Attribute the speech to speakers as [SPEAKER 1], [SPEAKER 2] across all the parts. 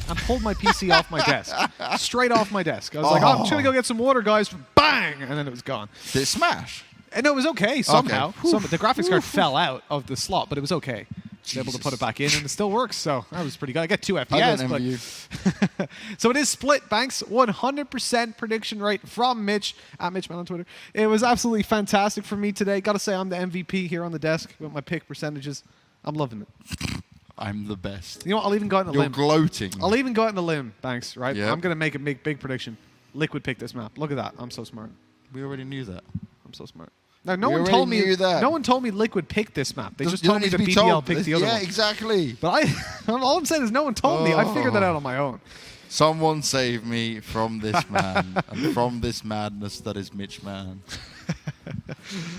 [SPEAKER 1] and pulled my PC off my desk. Straight off my desk. I was like, oh, I'm just going to go get some water, guys. Bang! And then it was gone.
[SPEAKER 2] Did it smash?
[SPEAKER 1] And no, it was okay somehow.
[SPEAKER 2] Okay.
[SPEAKER 1] The graphics card fell out of the slot, but it was okay. I was able to put it back in, and it still works, so that was pretty good. I get 2 FPS.
[SPEAKER 2] I don't envy you.
[SPEAKER 1] So it is split, Banks. 100% prediction rate from Mitch, at MitchMan on Twitter. It was absolutely fantastic for me today. Got to say, I'm the MVP here on the desk with my pick percentages. I'm loving it.
[SPEAKER 2] I'm the best.
[SPEAKER 1] You know what? I'll even go out on a limb.
[SPEAKER 2] You're gloating.
[SPEAKER 1] I'll even go out on a limb, Banks, right?
[SPEAKER 2] Yep.
[SPEAKER 1] I'm going to make a big prediction. Liquid pick this map. Look at that. I'm so smart.
[SPEAKER 2] We already knew that.
[SPEAKER 1] I'm so smart. No, no one told me
[SPEAKER 2] that.
[SPEAKER 1] No one told me Liquid picked this map. They just
[SPEAKER 2] You
[SPEAKER 1] told
[SPEAKER 2] don't
[SPEAKER 1] me
[SPEAKER 2] need
[SPEAKER 1] the
[SPEAKER 2] to be
[SPEAKER 1] BBL
[SPEAKER 2] told.
[SPEAKER 1] picked the other one.
[SPEAKER 2] Yeah, exactly.
[SPEAKER 1] But all I'm saying is no one told me. I figured that out on my own.
[SPEAKER 2] Someone save me from this man and from this madness that is MitchMan.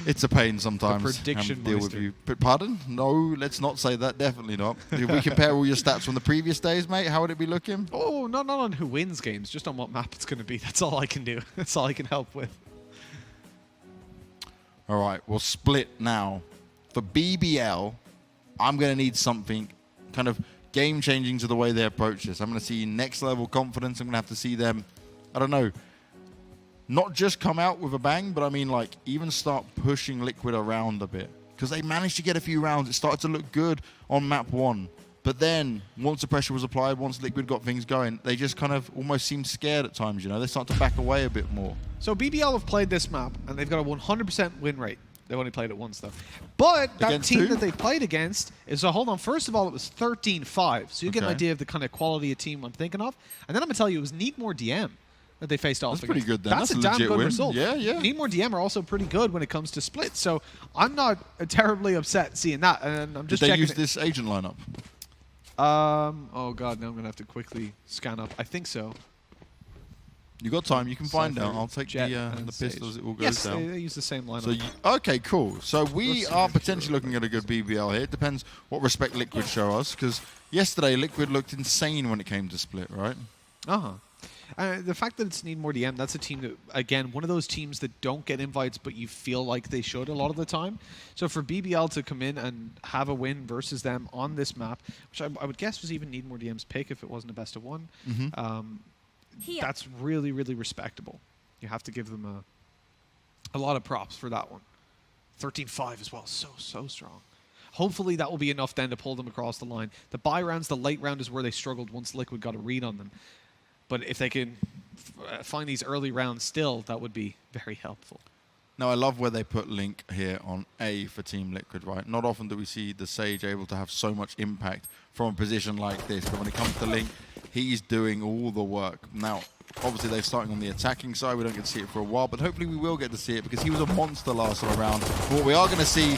[SPEAKER 2] It's a pain sometimes.
[SPEAKER 1] The prediction
[SPEAKER 2] having to deal with you. But pardon? No, let's not say that. Definitely not. If we compare all your stats from the previous days, mate, how would it be looking?
[SPEAKER 1] Oh, not on who wins games, just on what map it's going to be. That's all I can do. That's all I can help with.
[SPEAKER 2] All right, we'll split now. For BBL, I'm going to need something kind of game-changing to the way they approach this. I'm going to see next-level confidence. I'm going to have to see them, I don't know, not just come out with a bang, but I mean, like, even start pushing Liquid around a bit. Because they managed to get a few rounds. It started to look good on map 1. But then, once the pressure was applied, once Liquid got things going, they just kind of almost seemed scared at times, you know? They start to back away a bit more.
[SPEAKER 1] So BBL have played this map, and they've got a 100% win rate. They've only played it once, though. But that
[SPEAKER 2] Against
[SPEAKER 1] team
[SPEAKER 2] who?
[SPEAKER 1] that they played against is, so hold on, first of all, it was 13-5. So you get an
[SPEAKER 2] Okay.
[SPEAKER 1] idea of the kind of quality of team I'm thinking of. And then I'm going to tell you, it was Needmore DM that they faced off
[SPEAKER 2] That's pretty
[SPEAKER 1] against.
[SPEAKER 2] good then.
[SPEAKER 1] That's
[SPEAKER 2] That's
[SPEAKER 1] a
[SPEAKER 2] a
[SPEAKER 1] damn
[SPEAKER 2] legit
[SPEAKER 1] good
[SPEAKER 2] win.
[SPEAKER 1] result.
[SPEAKER 2] Yeah, yeah.
[SPEAKER 1] Needmore DM are also pretty good when it comes to splits. So I'm not terribly upset seeing that. And I'm
[SPEAKER 2] Did
[SPEAKER 1] just
[SPEAKER 2] they
[SPEAKER 1] checking
[SPEAKER 2] use
[SPEAKER 1] it.
[SPEAKER 2] this agent lineup?
[SPEAKER 1] Oh, God, now I'm going to have to quickly scan up. I think so.
[SPEAKER 2] You got time. You can find
[SPEAKER 1] Cypher,
[SPEAKER 2] out. I'll take
[SPEAKER 1] Jett,
[SPEAKER 2] the
[SPEAKER 1] and
[SPEAKER 2] pistols.
[SPEAKER 1] Sage.
[SPEAKER 2] It all goes
[SPEAKER 1] Yes,
[SPEAKER 2] down.
[SPEAKER 1] they use the same lineup.
[SPEAKER 2] So okay, cool. So we
[SPEAKER 1] Russ
[SPEAKER 2] are
[SPEAKER 1] and
[SPEAKER 2] potentially
[SPEAKER 1] Kero.
[SPEAKER 2] looking at a good BBL here. It depends what respect Liquid show us, because yesterday Liquid looked insane when it came to split, right?
[SPEAKER 1] The fact that it's Needmore DM, that's a team that, again, one of those teams that don't get invites, but you feel like they should a lot of the time. So for BBL to come in and have a win versus them on this map, which I would guess was even Needmore DM's pick if it wasn't a best of one, that's really, really respectable. You have to give them a lot of props for that one. 13-5 as well, so strong. Hopefully that will be enough then to pull them across the line. The buy rounds, the late round is where they struggled once Liquid got a read on them. But if they can find these early rounds still, that would be very helpful.
[SPEAKER 2] Now, I love where they put Link here on A for Team Liquid, right? Not often do we see the Sage able to have so much impact from a position like this. But when it comes to Link, he's doing all the work. Now, obviously, they're starting on the attacking side. We don't get to see it for a while, but hopefully we will get to see it because he was a monster last time around. But what we are going to see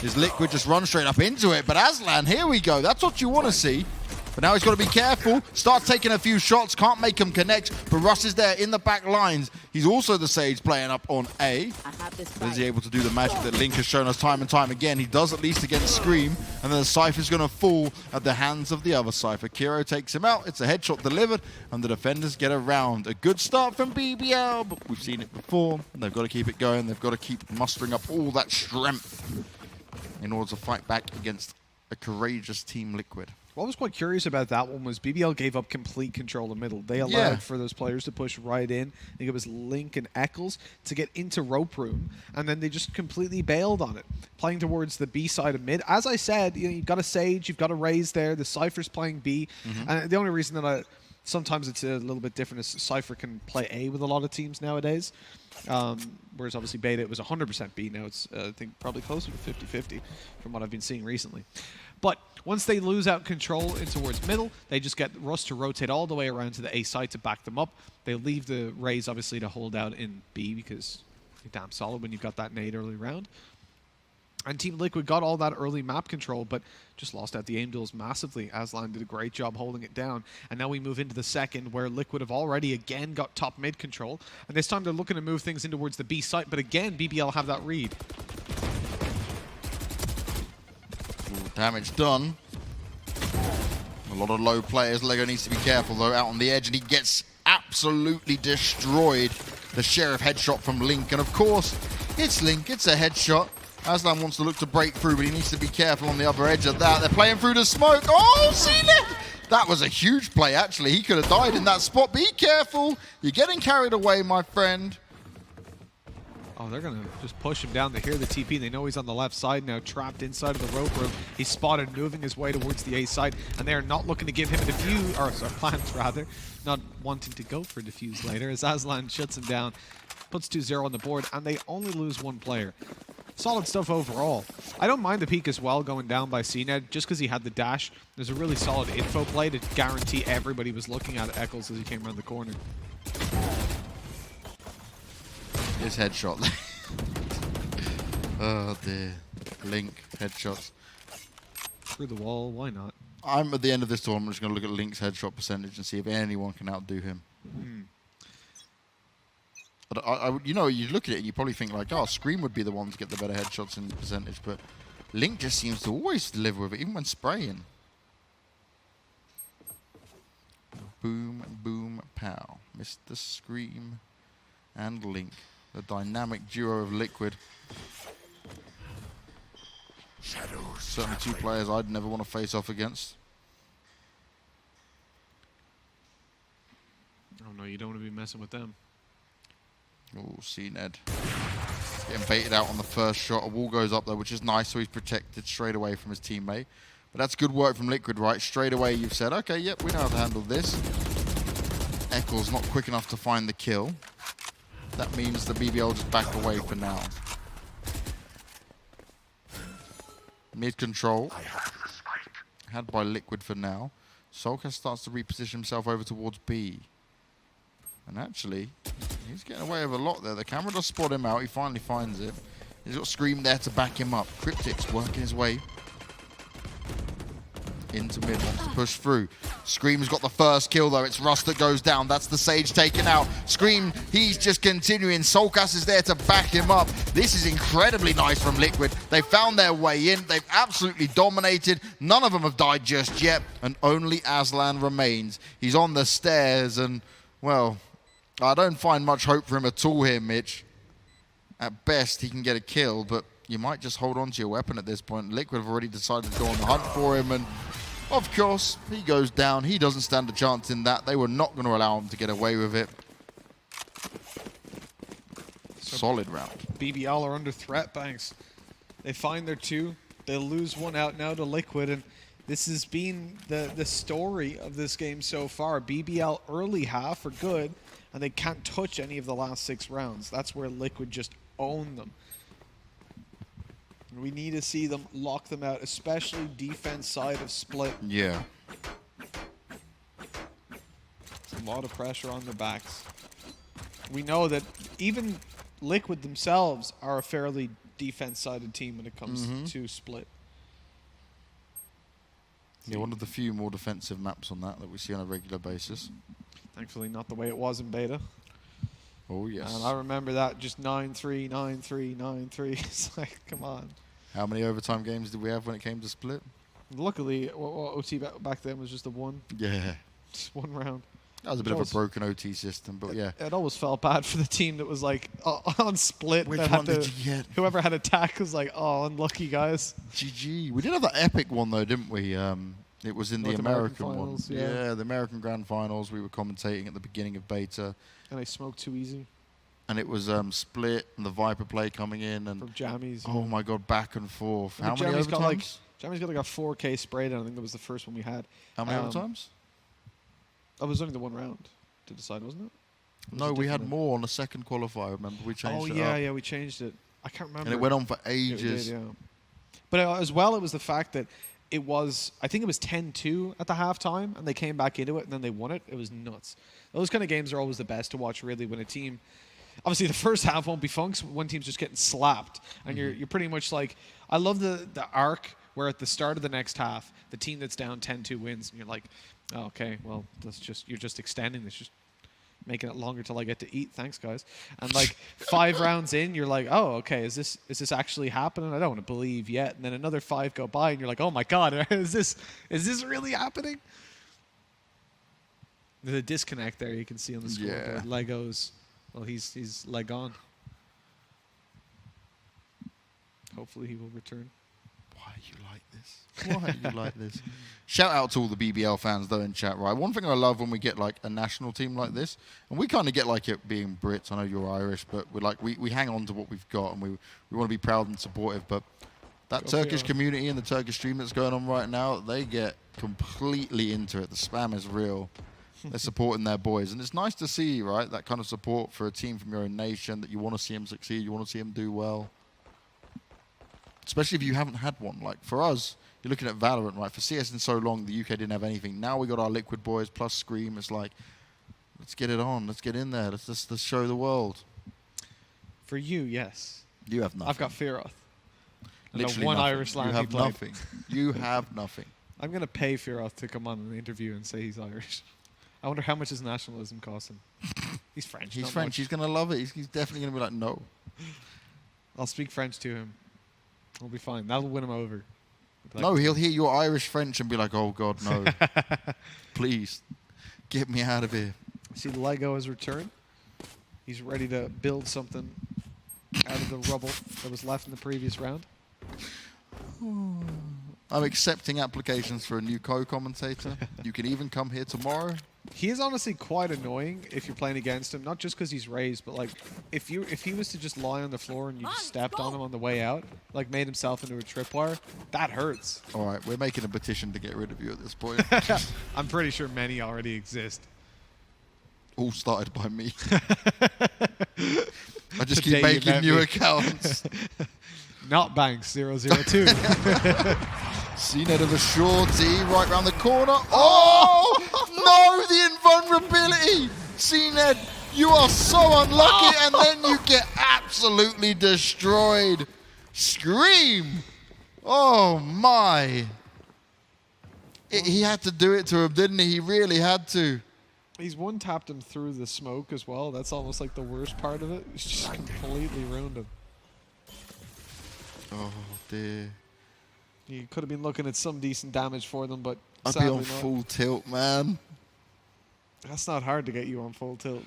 [SPEAKER 2] is Liquid just run straight up into it. But Aslan, here we go. That's what you want to see. But now he's got to be careful. Starts taking a few shots. Can't make him connect. But Russ is there in the back lines. He's also the Sage playing up on A. Is he able to do the magic that Link has shown us time and time again? He does at least against Scream. And then the Cypher's going to fall at the hands of the other Cypher. Kero takes him out. It's a headshot delivered. And the defenders get around. A good start from BBL. But we've seen it before. They've got to keep it going. They've got to keep mustering up all that strength in order to fight back against a courageous Team Liquid.
[SPEAKER 1] What I was quite curious about that one was BBL gave up complete control of middle. They allowed for those players to push right in. I think it was Link and Eccles to get into rope room, and then they just completely bailed on it, playing towards the B side of mid. As I said, you've got a Sage, you've got a Raze there. The Cypher's playing B, and the only reason that sometimes it's a little bit different is Cypher can play A with a lot of teams nowadays. Whereas obviously beta, it was 100% B. Now it's, I think, probably closer to 50-50 from what I've been seeing recently. But once they lose out control in towards middle, they just get Russ to rotate all the way around to the A side to back them up. They leave the Raze, obviously, to hold out in B because you're damn solid when you've got that nade early round. And Team Liquid got all that early map control, but just lost out the aim duels massively. Aslan did a great job holding it down. And now we move into the second, where Liquid have already again got top mid control. And this time they're looking to move things in towards the B site, but again, BBL have that read.
[SPEAKER 2] Damage done. A lot of low players. LEGOO needs to be careful, though, out on the edge, and he gets absolutely destroyed. The Sheriff headshot from Link, and of course, it's Link. It's a headshot. Aslan wants to look to break through, but he needs to be careful on the other edge of that. They're playing through the smoke. Oh, cNed! That was a huge play, actually. He could have died in that spot. Be careful. You're getting carried away, my friend.
[SPEAKER 1] Oh, they're going to just push him down. They hear the TP. They know he's on the left side now, trapped inside of the rope room. He's spotted moving his way towards the A side, and they are not looking to give him a defuse, or sorry, plant rather, not wanting to go for defuse later, as Aslan shuts him down, puts 2-0 on the board, and they only lose one player. Solid stuff overall. I don't mind the peak as well going down by cNed, just because he had the dash. There's a really solid info play to guarantee everybody was looking at Eccles as he came around the corner.
[SPEAKER 2] His headshot. Oh dear. Link headshots.
[SPEAKER 1] Through the wall, why not?
[SPEAKER 2] I'm at the end of this tournament just going to look at Link's headshot percentage and see if anyone can outdo him. But you know, you look at it and you probably think like, oh, Scream would be the one to get the better headshots in percentage, but Link just seems to always deliver with it, even when spraying. Boom, boom, pow. Mr. Scream and Link. The dynamic duo of Liquid. Shadows. Certainly two players I'd never want to face off against.
[SPEAKER 1] Oh no, you don't want to be messing with them.
[SPEAKER 2] Oh, cNed. Getting baited out on the first shot. A wall goes up there, which is nice, so he's protected straight away from his teammate. But that's good work from Liquid, right? Straight away you've said, okay, yep, we know how to handle this. Eccles not quick enough to find the kill. That means the BBL just back away for now. Mid control. Had by Liquid for now. soulcas starts to reposition himself over towards B. And actually, he's getting away with a lot there. The camera does spot him out. He finally finds it. He's got Scream there to back him up. KRYPTIX working his way into mid, wants to push through. Scream's got the first kill though. It's Russ that goes down. That's the Sage taken out. Scream, he's just continuing. soulcas is there to back him up. This is incredibly nice from Liquid. They found their way in. They've absolutely dominated. None of them have died just yet. And only Aslan remains. He's on the stairs and, well, I don't find much hope for him at all here, Mitch. At best, he can get a kill, but you might just hold on to your weapon at this point. Liquid have already decided to go on the hunt for him, and of course, he goes down. He doesn't stand a chance in that. They were not going to allow him to get away with it. Solid round.
[SPEAKER 1] BBL are under threat, Banks. They find their two. They'll lose one out now to Liquid, and this has been the story of this game so far. BBL early half are good, and they can't touch any of the last 6 rounds. That's where Liquid just own them. We need to see them lock them out, especially defense side of split.
[SPEAKER 2] Yeah.
[SPEAKER 1] A lot of pressure on their backs. We know that even Liquid themselves are a fairly defense-sided team when it comes to split.
[SPEAKER 2] Yeah, one of the few more defensive maps on that we see on a regular basis.
[SPEAKER 1] Thankfully, not the way it was in beta.
[SPEAKER 2] Oh, yes.
[SPEAKER 1] And I remember that just 9-3, 9-3, 9-3. It's like, come on.
[SPEAKER 2] How many overtime games did we have when it came to split?
[SPEAKER 1] Luckily, OT back then was just the one.
[SPEAKER 2] Yeah.
[SPEAKER 1] Just one round.
[SPEAKER 2] That was a bit of a broken OT system, but yeah.
[SPEAKER 1] It always felt bad for the team that was like on split.
[SPEAKER 2] Which one did you get?
[SPEAKER 1] Whoever had attack was like, oh, unlucky guys.
[SPEAKER 2] GG. We did have that epic one though, didn't we? It was in the American
[SPEAKER 1] finals,
[SPEAKER 2] one. Yeah, the American Grand Finals. We were commentating at the beginning of beta.
[SPEAKER 1] And I smoked too easy.
[SPEAKER 2] And it was split and the Viper play coming in. And
[SPEAKER 1] from Jammies.
[SPEAKER 2] Oh my god, back and forth. How many overtimes?
[SPEAKER 1] Jammies got like a 4K spray down. I think that was the first one we had.
[SPEAKER 2] How many overtimes?
[SPEAKER 1] It was only the one round to decide, wasn't it?
[SPEAKER 2] No, we had more on the second qualifier, remember? We changed it up.
[SPEAKER 1] Yeah, we changed it. I can't remember.
[SPEAKER 2] And it went on for ages.
[SPEAKER 1] Yeah, but as well, it was the fact that it was, I think it was 10-2 at the halftime, and they came back into it, and then they won it. It was nuts. Those kind of games are always the best to watch, really, when a team... Obviously, the first half won't be fun, one team's just getting slapped, and you're pretty much like... I love the arc where at the start of the next half, the team that's down 10-2 wins, and you're like, oh, okay, well, you're just extending this, just making it longer till I get to eat. Thanks, guys. And like 5 rounds in, you're like, oh, okay, is this actually happening? I don't want to believe yet. And then another 5 go by, and you're like, oh my god, is this really happening? There's a disconnect there. You can see on the scoreboard.
[SPEAKER 2] Yeah.
[SPEAKER 1] LEGOO's, well, he's leg on. Hopefully he will return.
[SPEAKER 2] Why are you like this? Why are you like this? Shout out to all the BBL fans though in chat, right? One thing I love when we get like a national team like this, and we kind of get like it being Brits. I know you're Irish, but we're like we hang on to what we've got, and we want to be proud and supportive. But that Turkish community and the Turkish stream that's going on right now, they get completely into it. The spam is real. They're supporting their boys, and it's nice to see, right? That kind of support for a team from your own nation, that you want to see them succeed, you want to see them do well. Especially if you haven't had one. Like for us, you're looking at Valorant, right? For CS in so long, the UK didn't have anything. Now we got our Liquid boys plus Scream. It's like, let's get it on. Let's get in there. Let's show the world.
[SPEAKER 1] For you, yes.
[SPEAKER 2] You have nothing.
[SPEAKER 1] I've got Fearoth.
[SPEAKER 2] Literally
[SPEAKER 1] one
[SPEAKER 2] nothing.
[SPEAKER 1] Irish land
[SPEAKER 2] you have
[SPEAKER 1] he played.
[SPEAKER 2] nothing. You have nothing.
[SPEAKER 1] I'm going to pay Fearoth to come on an interview and say he's Irish. I wonder how much his nationalism costs him. He's French.
[SPEAKER 2] He's French. He's going to love it. He's definitely going to be like, no.
[SPEAKER 1] I'll speak French to him. We'll be fine. That'll win him over. Like,
[SPEAKER 2] no, he'll hear your Irish French and be like, oh, God, no. Please, get me out of here.
[SPEAKER 1] See, LEGOO has returned. He's ready to build something out of the rubble that was left in the previous round.
[SPEAKER 2] I'm accepting applications for a new co-commentator. You can even come here tomorrow.
[SPEAKER 1] He is honestly quite annoying if you're playing against him, not just because he's Raze, but like if he was to just lie on the floor and you just stepped on him on the way out, like made himself into a tripwire, that hurts.
[SPEAKER 2] All right, we're making a petition to get rid of you at this point.
[SPEAKER 1] I'm pretty sure many already exist.
[SPEAKER 2] All started by me. I just keep making new accounts.
[SPEAKER 1] Not Banks 002.
[SPEAKER 2] cNed of a shorty right round the corner. Oh no, the invulnerability. cNed, you are so unlucky, and then you get absolutely destroyed. Scream. Oh my. He had to do it to him, didn't he? He really had to.
[SPEAKER 1] He's one-tapped him through the smoke as well. That's almost like the worst part of it. It's just completely ruined him.
[SPEAKER 2] Oh dear.
[SPEAKER 1] You could have been looking at some decent damage for them, but
[SPEAKER 2] I'd be on full tilt, man.
[SPEAKER 1] That's not hard to get you on full tilt.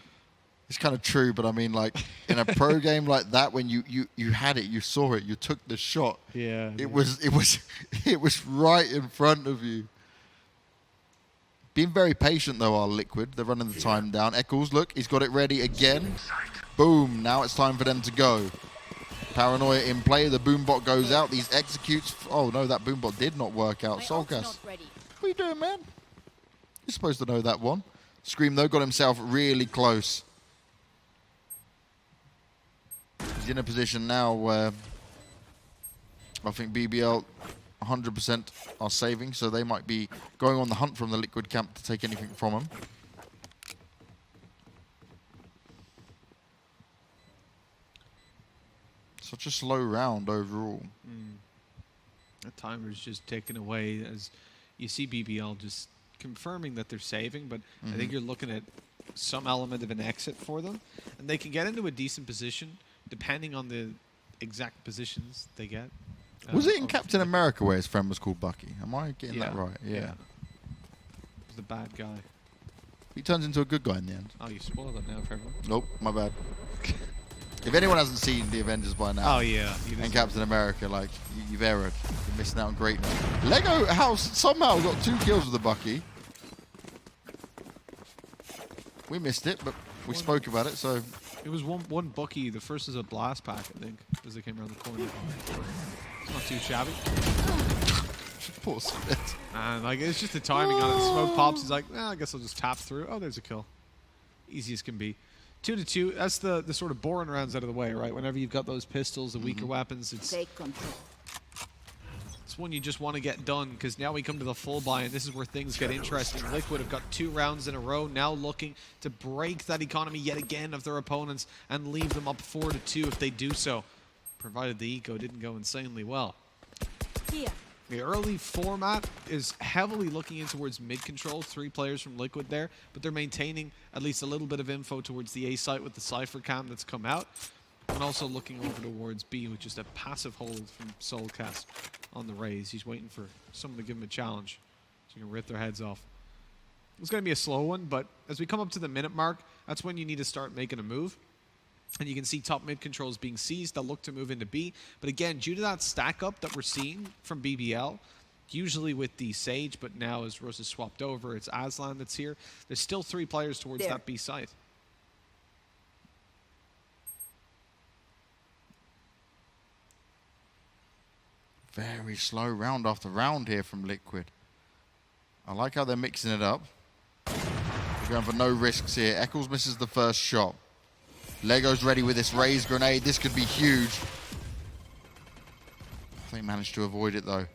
[SPEAKER 2] It's kind of true, but I mean, like, in a pro game like that, when you had it, you saw it, you took the shot.
[SPEAKER 1] Yeah.
[SPEAKER 2] It was right in front of you. Being very patient, though, our Liquid. They're running the time down. Eccles, look, he's got it ready again. Boom, now it's time for them to go. Paranoia in play, the boombot goes out, these executes. Oh no, that boombot did not work out. Soulcas, what are you doing, man? You're supposed to know that one. Scream, though, got himself really close. He's in a position now where I think BBL 100% are saving, so they might be going on the hunt from the Liquid camp to take anything from him. Such a slow round overall.
[SPEAKER 1] The timer's just ticking away as you see BBL just confirming that they're saving, but I think you're looking at some element of an exit for them, and they can get into a decent position depending on the exact positions they get.
[SPEAKER 2] Was it in Captain America where his friend was called Bucky? Am I getting that right? Yeah.
[SPEAKER 1] He's the bad guy.
[SPEAKER 2] He turns into a good guy in the end.
[SPEAKER 1] Oh, you spoiled it now for everyone.
[SPEAKER 2] Nope, my bad. If anyone hasn't seen the Avengers by now, and Captain America, like, you've erred. You're missing out on greatness. LEGOO House somehow got 2 kills with the Bucky. We missed it, but we spoke about it, so...
[SPEAKER 1] It was one Bucky. The first is a blast pack, I think, as they came around the corner. It's not too shabby.
[SPEAKER 2] Poor Smith.
[SPEAKER 1] And like, it's just the timing on it. The smoke pops. He's like, I guess I'll just tap through. Oh, there's a kill. Easy as can be. 2-2. That's the sort of boring rounds out of the way, right? Whenever you've got those pistols, the weaker weapons, it's one you just want to get done, because now we come to the full buy, and this is where things get interesting. Liquid have got 2 rounds in a row, now looking to break that economy yet again of their opponents and leave them up 4-2 if they do so, provided the eco didn't go insanely well. The early format is heavily looking in towards mid-control, 3 players from Liquid there, but they're maintaining at least a little bit of info towards the A site with the Cypher cam that's come out, and also looking over towards B with just a passive hold from soulcas on the Raze. He's waiting for someone to give him a challenge so he can rip their heads off. It's going to be a slow one, but as we come up to the minute mark, that's when you need to start making a move. And you can see top mid controls being seized. They'll look to move into B. But again, due to that stack up that we're seeing from BBL, usually with the Sage, but now as Russ is swapped over, it's Aslan that's here. There's still 3 players towards that B site.
[SPEAKER 2] Very slow round after round here from Liquid. I like how they're mixing it up. They're going for no risks here. Eccles misses the first shot. LEGOO's ready with this Raze grenade. This could be huge. They managed to avoid it though.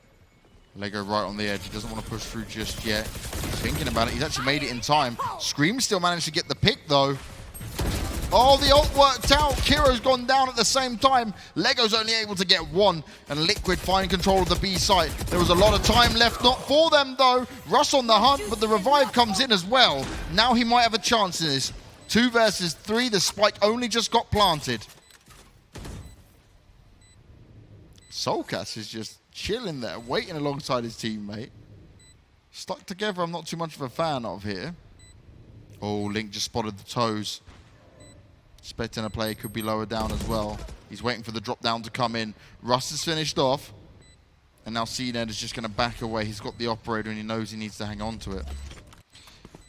[SPEAKER 2] LEGOO right on the edge. He doesn't want to push through just yet. He's thinking about it. He's actually made it in time. Scream still managed to get the pick though. Oh, the ult worked out. kero's gone down at the same time. LEGOO's only able to get 1, and Liquid find control of the B site. There was a lot of time left, not for them though. Russ on the hunt, but the revive comes in as well. Now he might have a chance in this. 2 versus 3, the spike only just got planted. soulcas is just chilling there, waiting alongside his teammate. Stuck together, I'm not too much of a fan of here. Oh, Link just spotted the toes. Expecting a player could be lower down as well. He's waiting for the drop down to come in. Russ is finished off. And now cNed is just going to back away. He's got the operator and he knows he needs to hang on to it.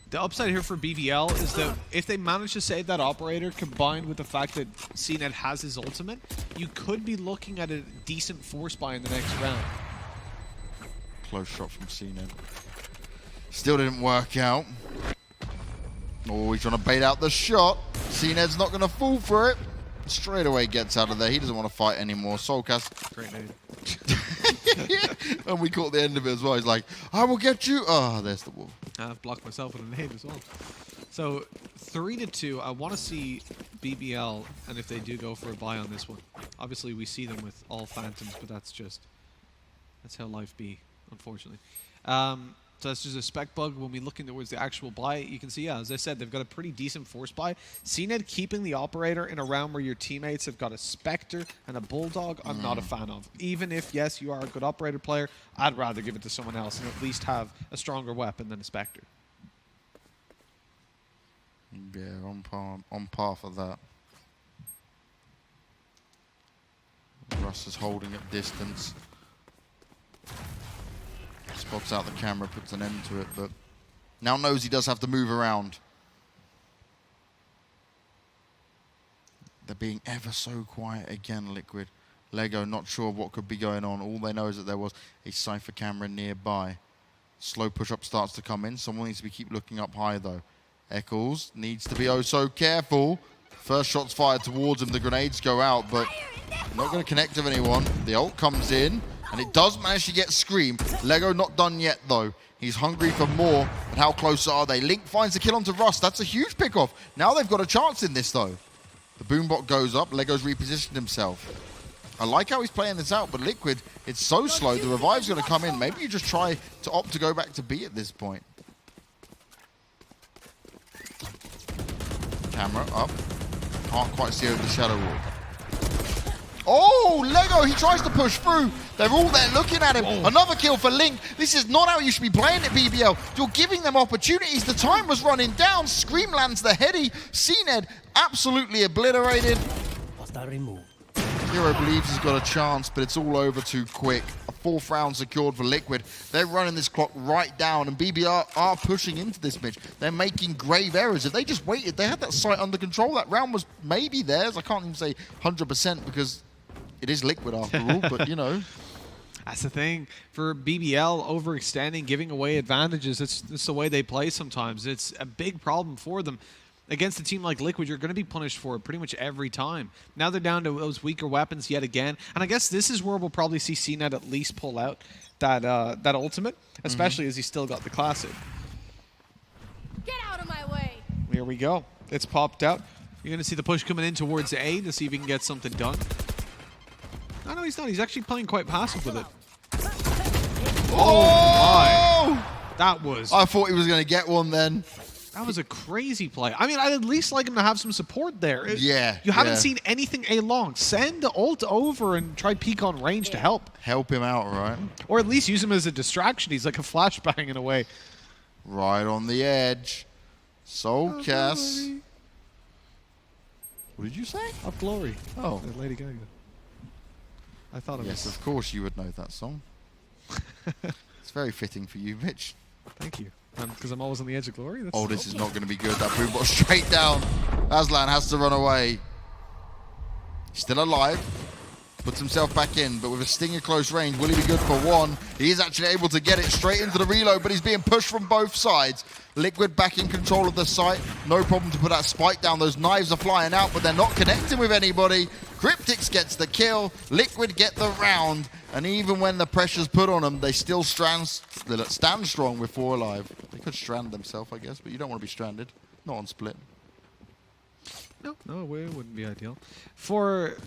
[SPEAKER 1] The upside here for BBL is that if they manage to save that operator, combined with the fact that cNed has his ultimate, you could be looking at a decent force buy in the next round.
[SPEAKER 2] Close shot from cNed. Still didn't work out. Oh, he's trying to bait out the shot. cNed's not going to fall for it. Straight away gets out of there. He doesn't want to fight anymore. soulcas.
[SPEAKER 1] Great nade.
[SPEAKER 2] And we caught the end of it as well. He's like, I will get you. Oh, there's the wolf.
[SPEAKER 1] I've blocked myself with a nade as well. So 3-2. I want to see BBL, and if they do go for a buy on this one. Obviously, we see them with all phantoms, but that's how life be, unfortunately. So that's just a spec bug. When we look towards the actual buy, you can see, yeah, as I said, they've got a pretty decent force buy. cNed keeping the operator in a round where your teammates have got a Spectre and a Bulldog, I'm not a fan of. Even if, yes, you are a good operator player, I'd rather give it to someone else and at least have a stronger weapon than a Spectre.
[SPEAKER 2] Yeah, on par for that. Russ is holding at distance. Spots out the camera, puts an end to it, but now knows he does have to move around. They're being ever so quiet again, Liquid. LEGOO not sure what could be going on. All they know is that there was a Cypher camera nearby. Slow push-up starts to come in. Someone needs to keep looking up high, though. Eccles needs to be oh so careful. First shot's fired towards him. The grenades go out, but not going to connect with anyone. The ult comes in. And it does manage to get Scream. LEGOO not done yet, though. He's hungry for more. But how close are they? Link finds the kill onto Russ. That's a huge pickoff. Now they've got a chance in this, though. The boombot goes up. LEGOO's repositioned himself. I like how he's playing this out, but Liquid, it's so slow. The revive's going to come in. Maybe you just try to opt to go back to B at this point. Camera up. Can't quite see over the shadow wall. Oh, LEGOO, he tries to push through. They're all there looking at him. Oh. Another kill for Link. This is not how you should be playing at BBL. You're giving them opportunities. The time was running down. Scream lands the heady. cNed absolutely obliterated. kero believes he's got a chance, but it's all over too quick. A 4th round secured for Liquid. They're running this clock right down, and BBL are pushing into this match. They're making grave errors. If they just waited, they had that site under control. That round was maybe theirs. I can't even say 100% because it is Liquid after all, but you know.
[SPEAKER 1] That's the thing. For BBL, overextending, giving away advantages, it's the way they play sometimes. It's a big problem for them. Against a team like Liquid, you're going to be punished for it pretty much every time. Now they're down to those weaker weapons yet again. And I guess this is where we'll probably see cNed at least pull out that ultimate, especially as he's still got the classic.
[SPEAKER 3] Get out of my way.
[SPEAKER 1] Here we go. It's popped out. You're going to see the push coming in towards A to see if he can get something done. No, he's not. He's actually playing quite passive with it. Oh my. That was...
[SPEAKER 2] I thought he was going to get one then.
[SPEAKER 1] That was a crazy play. I mean, I'd at least like him to have some support there.
[SPEAKER 2] Yeah.
[SPEAKER 1] You haven't seen anything A-long. Send the ult over and try peek on range to help.
[SPEAKER 2] Help him out, right?
[SPEAKER 1] Or at least use him as a distraction. He's like a flashbang in a way.
[SPEAKER 2] Right on the edge. soulcas. What did you say?
[SPEAKER 1] Of Glory.
[SPEAKER 2] Oh.
[SPEAKER 1] Lady Gaga. I thought it
[SPEAKER 2] Yes,
[SPEAKER 1] was.
[SPEAKER 2] of course you would know that song. It's very fitting for you, Mitch.
[SPEAKER 1] Thank you. Because I'm always on the edge of glory. That's
[SPEAKER 2] Oh, this is not going to be good. That boom bot straight down. Aslan has to run away. He's still alive. Puts himself back in, but with a sting at close range, will he be good for one? He is actually able to get it straight into the reload, but he's being pushed from both sides. Liquid back in control of the site. No problem to put that spike down. Those knives are flying out, but they're not connecting with anybody. KRYPTIX gets the kill. Liquid get the round. And even when the pressure's put on them, they still stand strong with 4 alive. They could strand themselves, I guess, but you don't want to be stranded. Not on split.
[SPEAKER 1] No, it wouldn't be ideal. For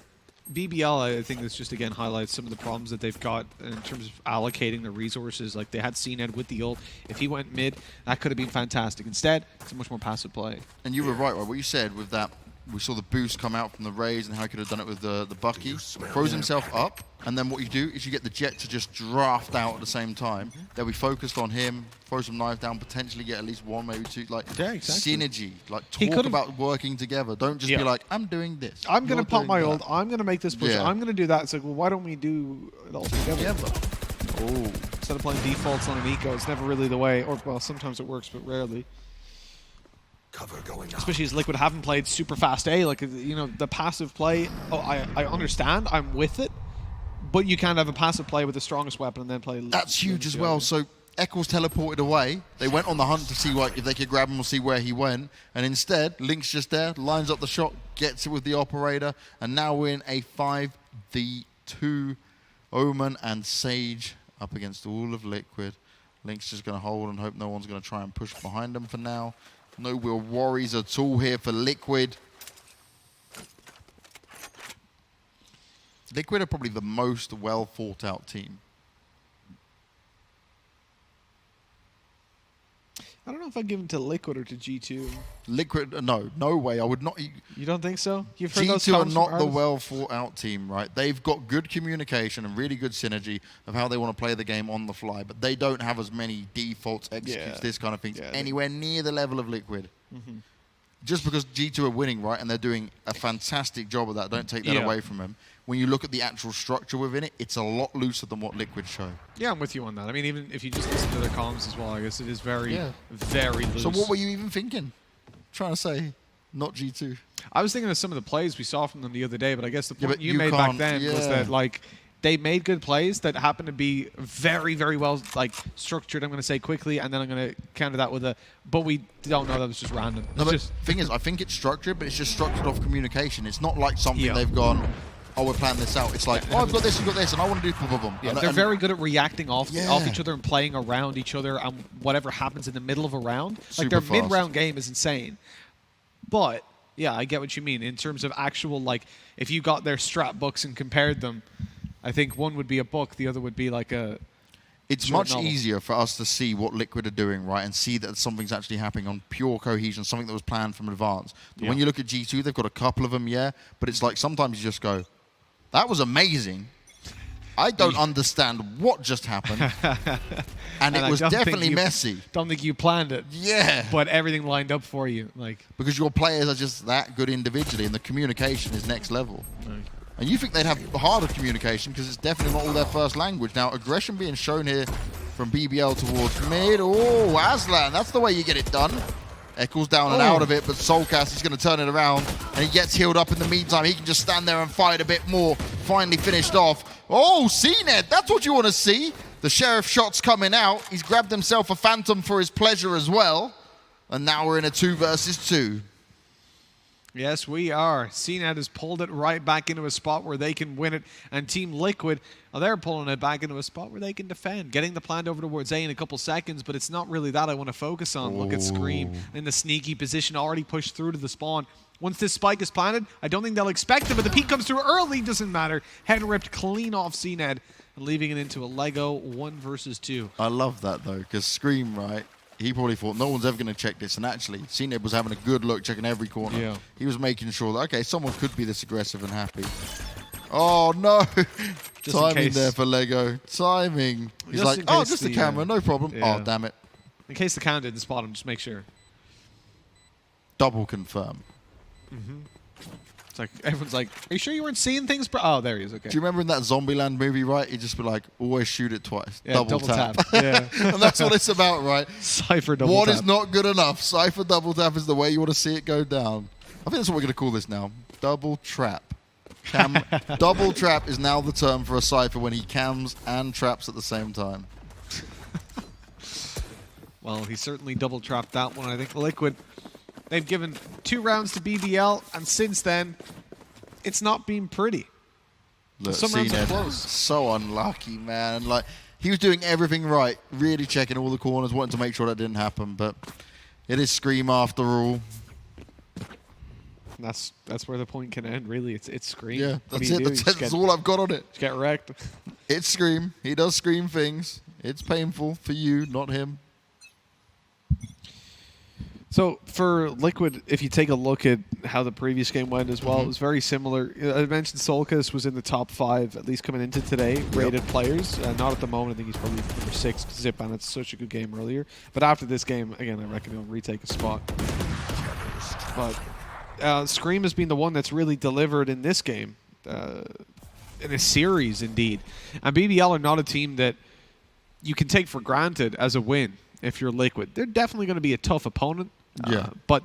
[SPEAKER 1] BBL, I think this just again highlights some of the problems that they've got in terms of allocating the resources. Like they had cNed with the ult. If he went mid, that could have been fantastic. Instead, it's a much more passive play.
[SPEAKER 2] And you were right, what you said with that. We saw the boost come out from the Raze and how he could have done it with the Bucky. Throws himself up, and then what you do is you get the Jett to just draft out at the same time. They'll be focused on him, throw some knives down, potentially get at least 1, maybe 2. Like synergy, like talk about working together. Don't just be like, I'm doing this.
[SPEAKER 1] I'm going to pop my ult. I'm going to make this push. I'm going to do that. It's like, well, why don't we do it all together? Oh, instead of playing defaults on an eco, it's never really the way. Or well, sometimes it works, but rarely.
[SPEAKER 4] Cover going
[SPEAKER 1] Especially as Liquid haven't played super fast A. Like, you know, the passive play, I understand. I'm with it. But you can't have a passive play with the strongest weapon and then play...
[SPEAKER 2] That's huge as well. So Eccles teleported away. They went on the hunt to see if they could grab him or see where he went. And instead, Link's just there, lines up the shot, gets it with the operator. And now we're in a 5v2. Omen and Sage up against all of Liquid. Link's just going to hold and hope no one's going to try and push behind him for now. No real worries at all here for Liquid. Liquid are probably the most well thought out team.
[SPEAKER 1] I don't know if I'd give him to Liquid or to G2.
[SPEAKER 2] Liquid, no way. I would not.
[SPEAKER 1] You don't think so? You've heard those
[SPEAKER 2] G2 are
[SPEAKER 1] comments
[SPEAKER 2] not
[SPEAKER 1] from
[SPEAKER 2] the
[SPEAKER 1] artists?
[SPEAKER 2] well thought out team, right? They've got good communication and really good synergy of how they want to play the game on the fly, but they don't have as many defaults, executes, this kind of things anywhere near the level of Liquid. Just because G2 are winning, right, and they're doing a fantastic job of that, don't take that away from them. When you look at the actual structure within it, it's a lot looser than what Liquid show. Yeah,
[SPEAKER 1] I'm with you on that. I mean, even if you just listen to their comms as well, I guess it is very, very loose.
[SPEAKER 2] So what were you even thinking? Trying to say, not G2.
[SPEAKER 1] I was thinking of some of the plays we saw from them the other day, but I guess the point you made back then was that, like, they made good plays that happened to be very, very well structured, I'm going to say quickly, and then I'm going to counter that with a, but we don't know that was just random.
[SPEAKER 2] No, but the thing is, I think it's structured, but it's just structured off communication. It's not like something they've gone, oh, we're planning this out. It's like, oh, I've got this, you've got this, and I want to do boom, boom, boom.
[SPEAKER 1] Yeah, they're very good at reacting off each other and playing around each other and whatever happens in the middle of a round. Like, their mid-round game is insane. But, yeah, I get what you mean. In terms of actual, like, if you got their strat books and compared them, I think one would be a book, the other would be like a...
[SPEAKER 2] It's much easier for us to see what Liquid are doing, right, and see that something's actually happening on pure cohesion, something that was planned from advance. But when you look at G2, they've got a couple of them, but it's like sometimes you just go, that was amazing. I don't understand what just happened. and it was definitely messy.
[SPEAKER 1] Don't think you planned it.
[SPEAKER 2] Yeah.
[SPEAKER 1] But everything lined up for you.
[SPEAKER 2] Because your players are just that good individually, and the communication is next level. Right. And you think they'd have harder communication because it's definitely not all their first language. Now, aggression being shown here from BBL towards mid. Oh, Aslan, that's the way you get it done. Eccles down and out of it, but soulcas is going to turn it around, and he gets healed up in the meantime. He can just stand there and fight a bit more. Finally finished off. Oh, cNed, that's what you want to see. The Sheriff shot's coming out. He's grabbed himself a Phantom for his pleasure as well. And now we're in a 2 versus 2.
[SPEAKER 1] Yes, we are. cNed has pulled it right back into a spot where they can win it. And Team Liquid, they're pulling it back into a spot where they can defend. Getting the plant over towards A in a couple seconds, but it's not really that I want to focus on. Look at Scream in the sneaky position, already pushed through to the spawn. Once this spike is planted, I don't think they'll expect it, but the peek comes through early. Doesn't matter. Head ripped clean off cNed and leaving it into a LEGOO 1 versus 2.
[SPEAKER 2] I love that, though, because Scream, right? He probably thought no one's ever going to check this, and actually, cNed was having a good look, checking every corner.
[SPEAKER 1] Yeah.
[SPEAKER 2] He was making sure that, okay, someone could be this aggressive and happy. Oh, no. Timing there for LEGOO. Timing. He's like, oh, just the camera, no problem. Yeah. Oh, damn it.
[SPEAKER 1] In case the count didn't spot him, just make sure.
[SPEAKER 2] Double confirm.
[SPEAKER 1] like everyone's like, "Are you sure you weren't seeing things, bro?" Oh, there he is. Okay.
[SPEAKER 2] Do you remember in that Zombieland movie, right? He'd just be like, always shoot it twice.
[SPEAKER 1] Yeah, double tap. Yeah.
[SPEAKER 2] And that's what it's about, right?
[SPEAKER 1] Cypher double
[SPEAKER 2] What
[SPEAKER 1] tap.
[SPEAKER 2] is not good enough? Cypher double tap is the way you want to see it go down. I think that's what we're going to call this now. Double trap. Double trap is now the term for a Cypher when he cams and traps at the same time.
[SPEAKER 1] Well, he certainly double trapped that one. I think Liquid, they've given 2 rounds to BBL, and since then, it's not been pretty.
[SPEAKER 2] Look,
[SPEAKER 1] Some rounds are
[SPEAKER 2] cNed,
[SPEAKER 1] close.
[SPEAKER 2] so unlucky, man. Like, he was doing everything right, really checking all the corners, wanting to make sure that didn't happen, but it is Scream after all.
[SPEAKER 1] That's where the point can end, really. It's Scream.
[SPEAKER 2] Yeah,
[SPEAKER 1] What
[SPEAKER 2] that's
[SPEAKER 1] do you
[SPEAKER 2] it.
[SPEAKER 1] do? You
[SPEAKER 2] That's
[SPEAKER 1] just
[SPEAKER 2] all I've got on it.
[SPEAKER 1] just get wrecked.
[SPEAKER 2] It's Scream. He does Scream things. It's painful for you, not him.
[SPEAKER 1] So for Liquid, if you take a look at how the previous game went as well, it was very similar. I mentioned soulcas was in the top 5, at least coming into today, rated players. Not at the moment. I think he's probably number 6. Zip, and it's such a good game earlier. But after this game, again, I reckon he'll retake a spot. But Scream has been the one that's really delivered in this game, in a series indeed. And BBL are not a team that you can take for granted as a win if you're Liquid. They're definitely going to be a tough opponent. But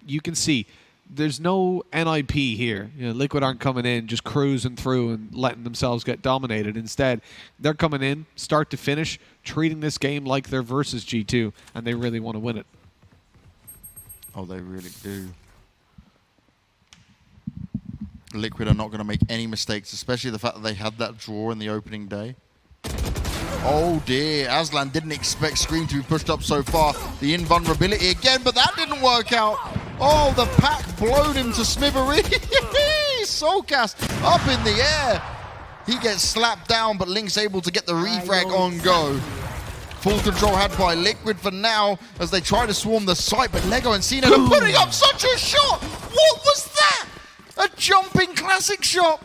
[SPEAKER 1] you can see there's no NIP here. You know, Liquid aren't coming in just cruising through and letting themselves get dominated. Instead, they're coming in start to finish, treating this game like they're versus G2, and they really want to win it.
[SPEAKER 2] Oh, they really do. Liquid are not going to make any mistakes, especially the fact that they had that draw in the opening day. Oh dear, Aslan didn't expect Scream to be pushed up so far. The invulnerability again, but that didn't work out. Oh, the pack blowed him to smithereens. soulcas up in the air. He gets slapped down, but Link's able to get the refrag on go. Full control had by Liquid for now as they try to swarm the site, but LEGOO and cNed are putting up such a shot. What was that? A jumping classic shot.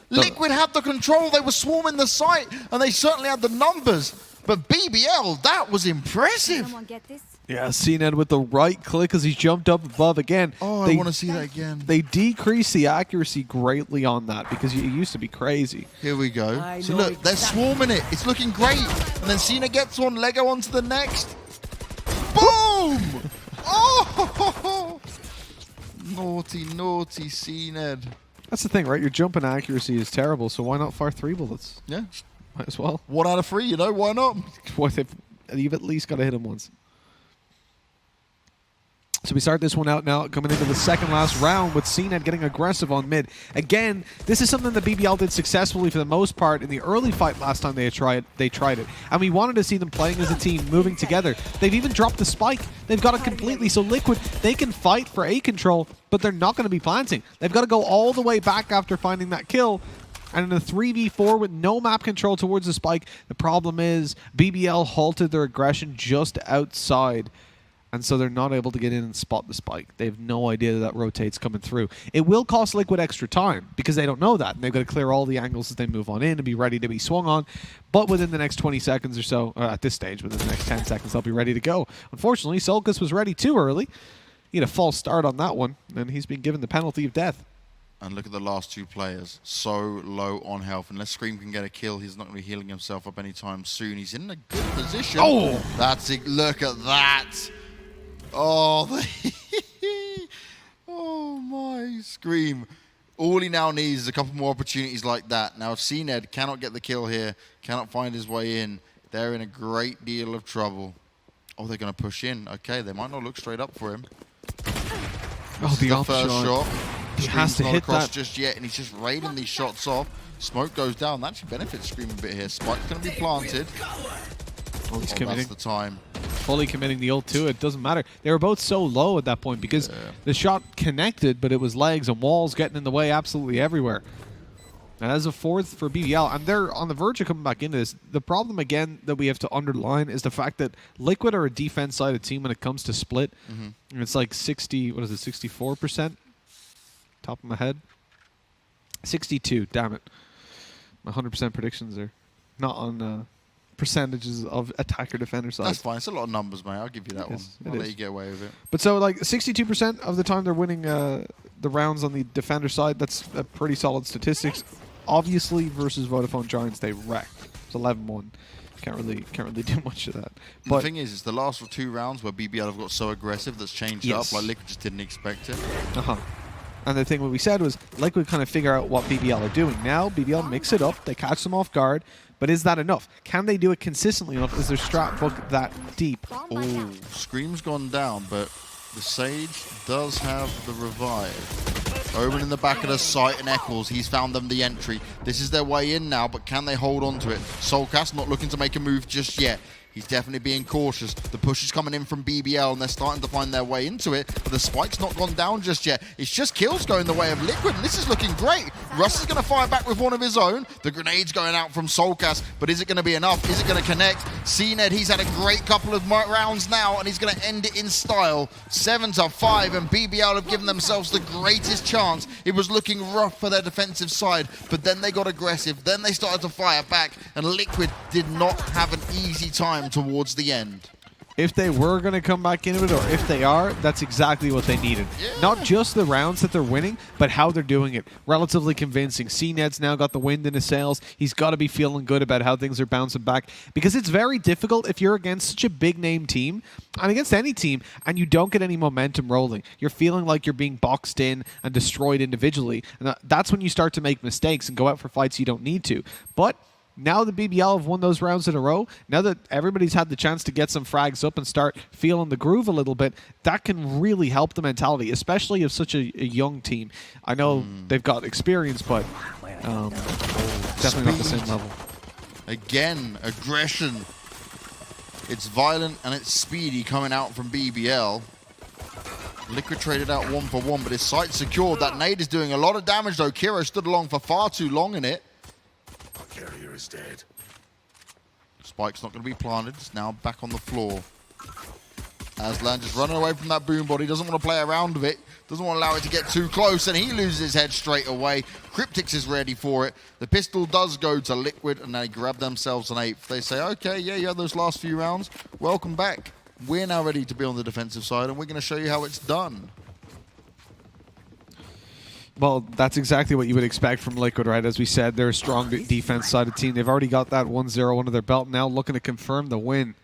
[SPEAKER 2] Liquid had the control, they were swarming the site, and they certainly had the numbers. But BBL, that was impressive.
[SPEAKER 3] Someone get this?
[SPEAKER 1] Yeah, cNed with the right click as he jumped up above again.
[SPEAKER 2] Oh, I want to see that again.
[SPEAKER 1] They decreased the accuracy greatly on that because it used to be crazy.
[SPEAKER 2] Here we go. So look, they're swarming it. It's looking great. And then cNed gets one, LEGOO onto the next. Boom! Oh! Naughty, naughty cNed.
[SPEAKER 1] That's the thing, right? Your jumping accuracy is terrible, so why not fire 3 bullets?
[SPEAKER 2] Yeah.
[SPEAKER 1] Might as well.
[SPEAKER 2] 1 out of 3, you know, why not?
[SPEAKER 1] What if you've at least got to hit him once. So we start this one out now, coming into the second last round with cNed getting aggressive on mid. Again, this is something that BBL did successfully for the most part in the early fight last time they tried it. And we wanted to see them playing as a team, moving together. They've even dropped the spike. They've got it completely. So Liquid, they can fight for A control, but they're not going to be planting. They've got to go all the way back after finding that kill. And in a 3v4 with no map control towards the spike, the problem is BBL halted their aggression just outside. And so they're not able to get in and spot the spike. They have no idea that rotate's coming through. It will cost Liquid extra time because they don't know that. And they've got to clear all the angles as they move on in and be ready to be swung on. But within the next 20 seconds or so, at this stage, within the next 10 seconds, they'll be ready to go. Unfortunately, soulcas was ready too early. He had a false start on that one, and he's been given the penalty of death.
[SPEAKER 2] And look at the last 2 players. So low on health. Unless Scream can get a kill, he's not going to be healing himself up anytime soon. He's in a good position.
[SPEAKER 1] Oh!
[SPEAKER 2] That's it. Look at that. Oh, oh my, Scream. All he now needs is a couple more opportunities like that. Now, if cNed cannot get the kill here, cannot find his way in, they're in a great deal of trouble. Oh, they're going to push in. Okay, they might not look straight up for him.
[SPEAKER 1] Oh, the
[SPEAKER 2] first shot.
[SPEAKER 1] He has to
[SPEAKER 2] not
[SPEAKER 1] hit
[SPEAKER 2] across
[SPEAKER 1] that.
[SPEAKER 2] just yet, and he's just raiding these shots off. Smoke goes down. That actually benefits Scream a bit here. Spike's going to be planted.
[SPEAKER 1] Oh, he's
[SPEAKER 2] Oh,
[SPEAKER 1] committing.
[SPEAKER 2] that's the time.
[SPEAKER 1] Fully committing the ult to it. Doesn't matter. They were both so low at that point because the shot connected, but it was legs and walls getting in the way absolutely everywhere. And as a 4th for BBL, and they're on the verge of coming back into this. The problem, again, that we have to underline is the fact that Liquid are a defense-sided team when it comes to split. And it's like 64%? Top of my head. 62, damn it. My 100% predictions are not on percentages of attacker-defender side.
[SPEAKER 2] That's fine. It's a lot of numbers, mate. I'll give you that one.
[SPEAKER 1] Yes,
[SPEAKER 2] I'll
[SPEAKER 1] it
[SPEAKER 2] let
[SPEAKER 1] is.
[SPEAKER 2] you get away with it.
[SPEAKER 1] But so, like, 62% of the time they're winning the rounds on the defender side, that's a pretty solid statistics. Obviously, versus Vodafone Giants, they wrecked. It's 11-1. Can't really do much of that. But
[SPEAKER 2] the thing is, it's the last 2 rounds where BBL have got so aggressive that's changed up. Like Liquid just didn't expect it.
[SPEAKER 1] And the thing what we said was, Liquid kind of figure out what BBL are doing. Now, BBL mix it up, they catch them off guard, but is that enough? Can they do it consistently enough? Is their strat book that deep?
[SPEAKER 2] Oh, Scream's gone down, but the Sage does have the revive. Omen in the back of the site and Eccles, he's found them the entry. This is their way in now, but can they hold on to it? soulcas not looking to make a move just yet. He's definitely being cautious. The push is coming in from BBL, and they're starting to find their way into it, but the spike's not gone down just yet. It's just kills going the way of Liquid, and this is looking great. Russ is going to fire back with one of his own. The grenade's going out from soulcas, but is it going to be enough? Is it going to connect? cNed, he's had a great couple of rounds now, and he's going to end it in style. 7-5, and BBL have given themselves the greatest chance. It was looking rough for their defensive side, but then they got aggressive. Then they started to fire back, and Liquid did not have an easy time towards the end.
[SPEAKER 1] If they were going to come back into it, or if they are, that's exactly what they needed.
[SPEAKER 2] Yeah.
[SPEAKER 1] Not just the rounds that they're winning, but how they're doing it. Relatively convincing. cNed's now got the wind in his sails. He's got to be feeling good about how things are bouncing back, because it's very difficult if you're against such a big-name team, and against any team, and you don't get any momentum rolling. You're feeling like you're being boxed in and destroyed individually, and that's when you start to make mistakes and go out for fights you don't need to. But now the BBL have won those rounds in a row, now that everybody's had the chance to get some frags up and start feeling the groove a little bit, that can really help the mentality, especially of such a young team. I know they've got experience, but definitely not the same level.
[SPEAKER 2] Again, aggression. It's violent and it's speedy coming out from BBL. Liquid traded out 1 for 1, but his site's secured. That nade is doing a lot of damage, though. Kero stood along for far too long in it.
[SPEAKER 4] Carrier is dead.
[SPEAKER 2] Spike's not going to be planted. It's now back on the floor. Aslan just running away from that boom body. Doesn't want to play around with it. Doesn't want to allow it to get too close, and he loses his head straight away. KRYPTIX is ready for it. The pistol does go to Liquid, and they grab themselves an 8th. They say, okay, yeah, you had those last few rounds. Welcome back. We're now ready to be on the defensive side, and we're going to show you how it's done.
[SPEAKER 1] Well, that's exactly what you would expect from Liquid, right? As we said, they're a strong defense side of the team. They've already got that 1-0 under their belt, now looking to confirm the win.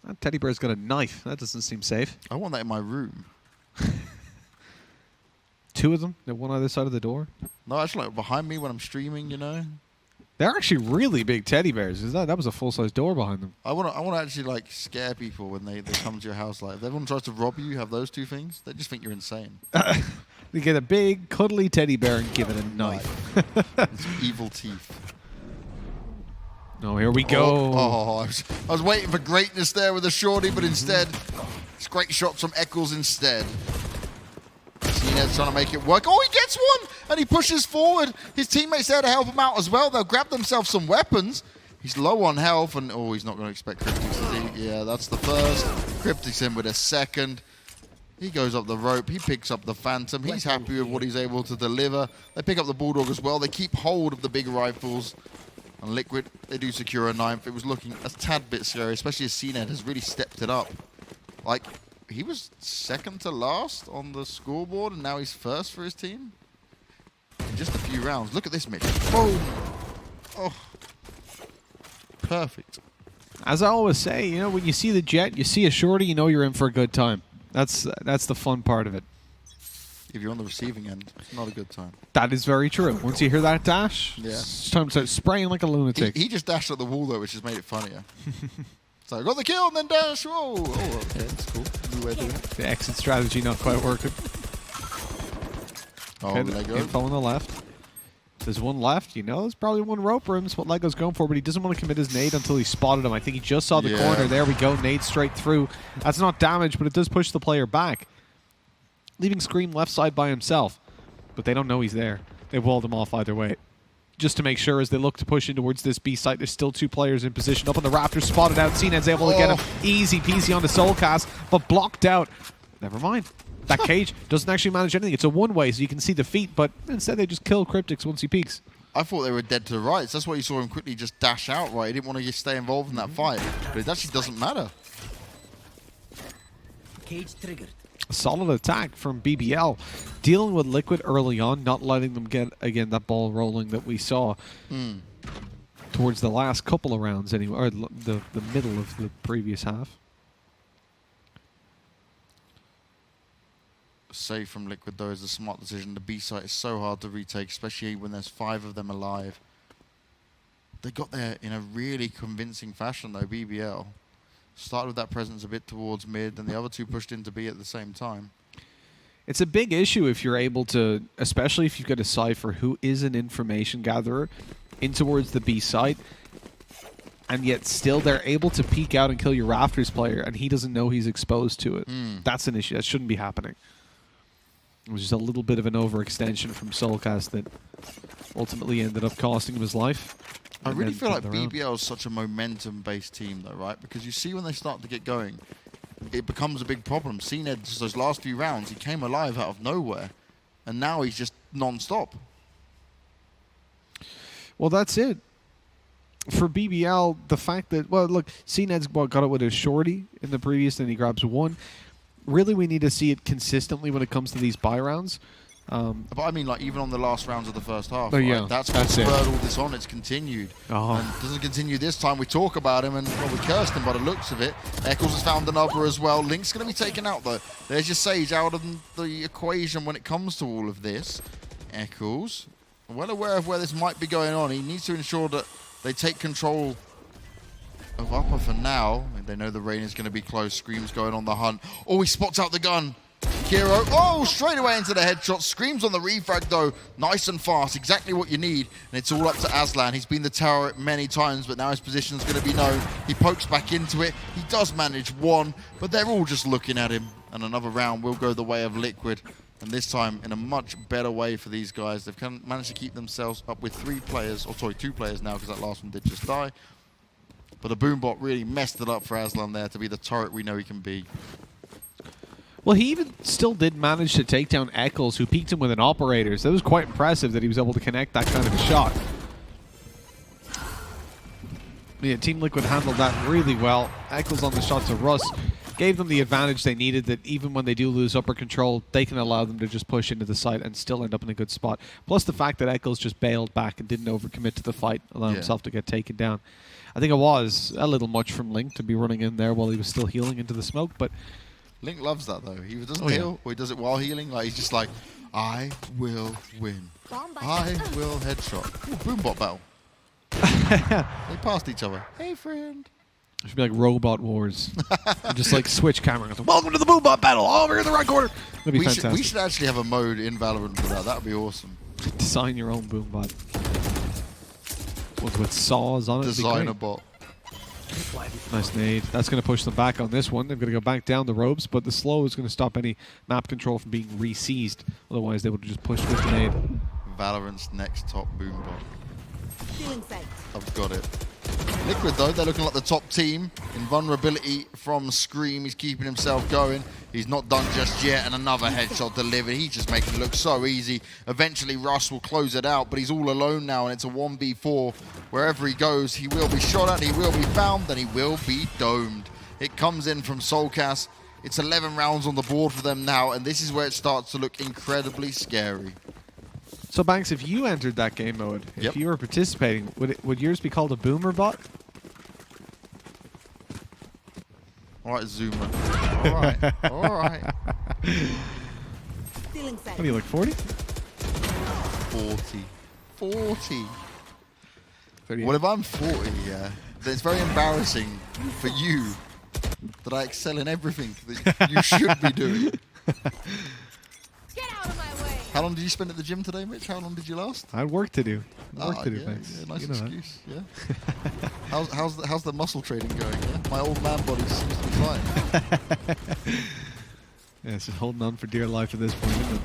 [SPEAKER 1] That teddy bear's got a knife. That doesn't seem safe.
[SPEAKER 2] I want that in my room.
[SPEAKER 1] 2 of them? They're one either side of the door?
[SPEAKER 2] No, actually, like behind me when I'm streaming, you know.
[SPEAKER 1] They're actually really big teddy bears. That was a full-size door behind them.
[SPEAKER 2] I want to actually like scare people when they come to your house. Like, if everyone tries to rob you, you have those 2 things. They just think you're insane.
[SPEAKER 1] They get a big, cuddly teddy bear and give it a knife.
[SPEAKER 2] It's evil teeth.
[SPEAKER 1] Oh, here we go.
[SPEAKER 2] I was waiting for greatness there with a shorty, but instead, it's great shots from Eccles instead. cNed's trying to make it work. Oh, he gets one, and he pushes forward. His teammates there to help him out as well. They'll grab themselves some weapons. He's low on health, and oh, he's not going to expect KRYPTIX, is he? Yeah, that's the first. KRYPTIX in with a second. He goes up the rope. He picks up the Phantom. He's happy with what he's able to deliver. They pick up the Bulldog as well. They keep hold of the big rifles. And Liquid, they do secure a 9th. It was looking a tad bit scary, especially as cNed has really stepped it up. Like, he was second to last on the scoreboard, and now he's first for his team. In just a few rounds. Look at this, Mitch. Boom! Oh. Perfect.
[SPEAKER 1] As I always say, you know, when you see the Jett, you see a shorty, you know you're in for a good time. That's the fun part of it.
[SPEAKER 2] If you're on the receiving end, it's not a good time.
[SPEAKER 1] That is very true. Once you hear that dash,
[SPEAKER 2] yeah,
[SPEAKER 1] it's time to start spraying like a lunatic.
[SPEAKER 2] He just dashed at the wall, though, which has made it funnier. So I got the kill and then dash. Whoa. Oh, okay, that's cool. New way of doing it.
[SPEAKER 1] The exit strategy not quite working.
[SPEAKER 2] Oh,
[SPEAKER 1] okay,
[SPEAKER 2] LEGOO.
[SPEAKER 1] Info on the left. There's one left. You know, there's probably one rope room. That's what LEGOO's going for, but he doesn't want to commit his nade until he spotted him. I think he just saw the corner. There we go. Nade straight through. That's not damage, but it does push the player back, leaving Scream left side by himself. But they don't know he's there. They walled him off either way. Just to make sure as they look to push in towards this B site, there's still 2 players in position. Up on the rafters, spotted out. cNed's able to get him easy peasy on the soulcas, but blocked out. Never mind. That cage doesn't actually manage anything. It's a one-way, so you can see the feet, but instead they just kill KRYPTIX once he peeks.
[SPEAKER 2] I thought they were dead to the right. That's why you saw him quickly just dash out, right? He didn't want to stay involved in that fight, but it actually doesn't matter.
[SPEAKER 5] Cage triggered.
[SPEAKER 1] solid attack from BBL, dealing with Liquid early on, not letting them get, again, that ball rolling that we saw towards the last couple of rounds anyway, or the middle of the previous half.
[SPEAKER 2] Save from Liquid, though, is a smart decision. The B site is so hard to retake, especially when there's 5 of them alive. They got there in a really convincing fashion, though, BBL. Started with that presence a bit towards mid, and the other 2 pushed into B at the same time.
[SPEAKER 1] It's a big issue if you're able to, especially if you've got a Cypher who is an information gatherer in towards the B site, and yet still they're able to peek out and kill your Rafters player, and he doesn't know he's exposed to it. That's an issue. That shouldn't be happening. It was just a little bit of an overextension from soulcas that ultimately ended up costing him his life.
[SPEAKER 2] I really feel like BBL is such a momentum-based team, though, right? Because you see when they start to get going, it becomes a big problem. cNed, just those last few rounds, he came alive out of nowhere, and now he's just non-stop.
[SPEAKER 1] Well, that's it. For BBL, the fact that, well, look, cNed's got it with his shorty in the previous, then he grabs 1. Really, we need to see it consistently when it comes to these buy rounds.
[SPEAKER 2] But I mean, like, even on the last rounds of the first half,
[SPEAKER 1] Oh,
[SPEAKER 2] right?
[SPEAKER 1] yeah,
[SPEAKER 2] That's what
[SPEAKER 1] that's
[SPEAKER 2] spurred
[SPEAKER 1] it.
[SPEAKER 2] all this on. It's continued.
[SPEAKER 1] Oh.
[SPEAKER 2] And it doesn't continue this time. We talk about him, and well, we cursed him by the looks of it. Eccles has found another as well. Link's going to be taken out, though. There's your Sage out of the equation when it comes to all of this. Eccles, well aware of where this might be going on. He needs to ensure that they take control of upper for now. They know the Reyna is going to be close. Scream's going on the hunt. Oh, he spots out the gun. Kero, oh, straight away into the headshot. Screams on the refrag, though. Nice and fast, exactly what you need. And it's all up to Aslan. He's been the terror many times, but now his position's going to be known. He pokes back into it. He does manage 1, but they're all just looking at him. And another round will go the way of Liquid. And this time, in a much better way for these guys. They've managed to keep themselves up with 3 players, or sorry, 2 players now, because that last one did just die. But the Boombot really messed it up for Aslan there to be the turret we know he can be.
[SPEAKER 1] Well, he even still did manage to take down Eccles, who peeked him with an operator. So it was quite impressive that he was able to connect that kind of a shot. Yeah, Team Liquid handled that really well. Eccles on the shot to Russ gave them the advantage they needed, that even when they do lose upper control, they can allow them to just push into the site and still end up in a good spot. Plus the fact that Eccles just bailed back and didn't overcommit to the fight, allowing himself to get taken down. I think it was a little much from Link to be running in there while he was still healing into the smoke, but
[SPEAKER 2] Link loves that, though. He doesn't heal, or he does it while healing. Like, he's just like, I will win. I will headshot. Ooh, Boombot battle. They passed each other. Hey, friend.
[SPEAKER 1] It should be like Robot Wars. Just like switch camera. Welcome to the Boombot battle. Over here in the right corner. That'd be fantastic.
[SPEAKER 2] We should actually have a mode in Valorant for that. That would be awesome.
[SPEAKER 1] Design your own Boombot. Ones with saws on it.
[SPEAKER 2] Design a bot.
[SPEAKER 1] Nice nade. That's going to push them back on this one. They're going to go back down the ropes, but the slow is going to stop any map control from being re-seized. Otherwise, they would have just pushed with the nade.
[SPEAKER 2] Valorant's next top Boombot.
[SPEAKER 3] Feeling safe.
[SPEAKER 2] I've got it. Liquid, though, they're looking like the top team. Invulnerability from Scream. He's keeping himself going. He's not done just yet, and another headshot delivered. He's just making it look so easy. Eventually, Russ will close it out, but he's all alone now, and it's a 1v4. Wherever he goes, he will be shot at, he will be found, and he will be domed. It comes in from soulcas. It's 11 rounds on the board for them now, and this is where it starts to look incredibly scary.
[SPEAKER 1] So, Banks, if you entered that game mode, if you were participating, would yours be called a Boomer bot?
[SPEAKER 2] All right, Zoomer. All right. All right.
[SPEAKER 3] Feeling safe.
[SPEAKER 1] What do you look, 40?
[SPEAKER 2] 40. 40.
[SPEAKER 1] 38.
[SPEAKER 2] Well, if I'm 40, then it's very embarrassing for you that I excel in everything that you should be doing.
[SPEAKER 3] Get out of my way.
[SPEAKER 2] How long did you spend at the gym today, Mitch? How long did you last?
[SPEAKER 1] I had work to do. Work to do,
[SPEAKER 2] yeah,
[SPEAKER 1] Banks.
[SPEAKER 2] yeah, nice
[SPEAKER 1] You know that.
[SPEAKER 2] excuse. Yeah. how's the muscle training going? Yeah? My old man body seems to be fine.
[SPEAKER 1] Yeah, it's just holding on for dear life at this point, isn't it?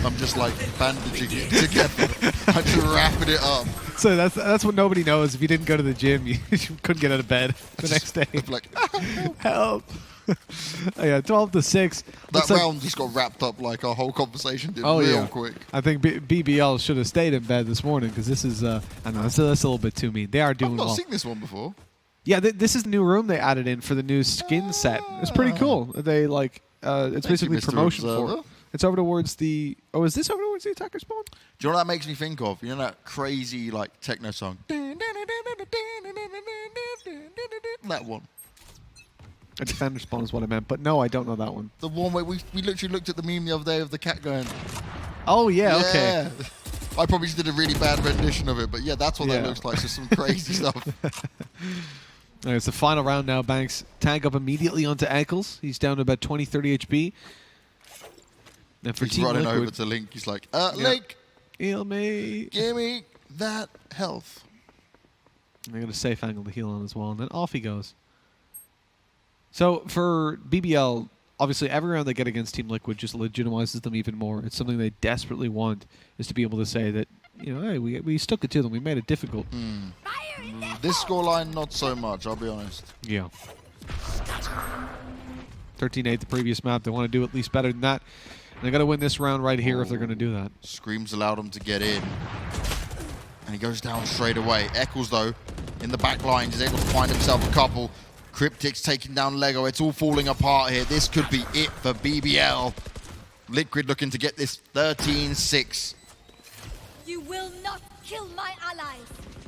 [SPEAKER 2] I'm just like bandaging it together. I'm just wrapping it up.
[SPEAKER 1] So that's what nobody knows. If you didn't go to the gym, you couldn't get out of bed the next day.
[SPEAKER 2] I'm like,
[SPEAKER 1] Help! Oh, yeah, 12-6.
[SPEAKER 2] that round just got wrapped up like our whole conversation did real quick.
[SPEAKER 1] I think BBL should have stayed in bed this morning because this is, I know, that's a little bit too mean. They are doing
[SPEAKER 2] I've not
[SPEAKER 1] well.
[SPEAKER 2] seen this one before.
[SPEAKER 1] Yeah, this is the new room they added in for the new skin set. It's pretty cool. They it's
[SPEAKER 2] Thank you,
[SPEAKER 1] basically
[SPEAKER 2] Mr.
[SPEAKER 1] promotion for
[SPEAKER 2] Observer.
[SPEAKER 1] it. It's over towards the... Oh, is this over towards the attacker spawn?
[SPEAKER 2] Do you know what that makes me think of? You know that crazy like techno song? That one.
[SPEAKER 1] A defender spawn is what I meant, but no, I don't know that one.
[SPEAKER 2] The one where we literally looked at the meme the other day of the cat going,
[SPEAKER 1] Oh, yeah, okay.
[SPEAKER 2] yeah. I probably just did a really bad rendition of it, but yeah, that's what that
[SPEAKER 1] Yeah.
[SPEAKER 2] looks like. Just some crazy stuff.
[SPEAKER 1] Alright, it's the final round now. Banks tag up immediately onto Ankles. He's down to about 20, 30 HP. Now for
[SPEAKER 2] He's
[SPEAKER 1] Team
[SPEAKER 2] running
[SPEAKER 1] Liquid,
[SPEAKER 2] over to Link. He's like, Link,
[SPEAKER 1] heal me.
[SPEAKER 2] give me that health.
[SPEAKER 1] And I got a safe angle to heal on as well, and then off he goes. So for BBL, obviously every round they get against Team Liquid just legitimizes them even more. It's something they desperately want, is to be able to say that, you know, hey, we stuck it to them. We made it difficult.
[SPEAKER 3] Fire in the
[SPEAKER 2] This scoreline, not so much, I'll be honest.
[SPEAKER 1] Yeah. 13-8 the previous map. They want to do at least better than that. And they got to win this round right here if they're going to do that.
[SPEAKER 2] Screams allowed him to get in. And he goes down straight away. Eccles, though, in the back line, is able to find himself a couple. KRYPTIX taking down LEGOO. It's all falling apart here. This could be it for BBL. Liquid looking to get this 13-6.
[SPEAKER 3] You will not kill my allies.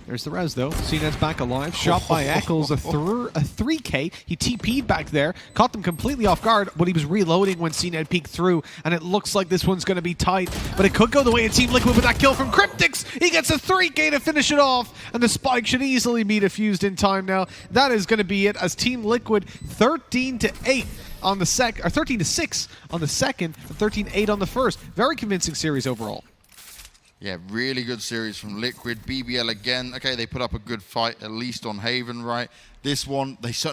[SPEAKER 1] There's the res, though. cNed's back alive. Shot by Eccles, a 3K. He TP'd back there. Caught them completely off guard, but he was reloading when cNed peeked through, and it looks like this one's going to be tight. But it could go the way of Team Liquid with that kill from KRYPTIX. He gets a 3K to finish it off, and the spike should easily be defused in time now. That is going to be it as Team Liquid 13-8 on the second, or 13-6 on the second, and 13-8 on the first. Very convincing series overall.
[SPEAKER 2] Yeah, really good series from Liquid. BBL again. Okay, they put up a good fight, at least on Haven, right? This one, they certainly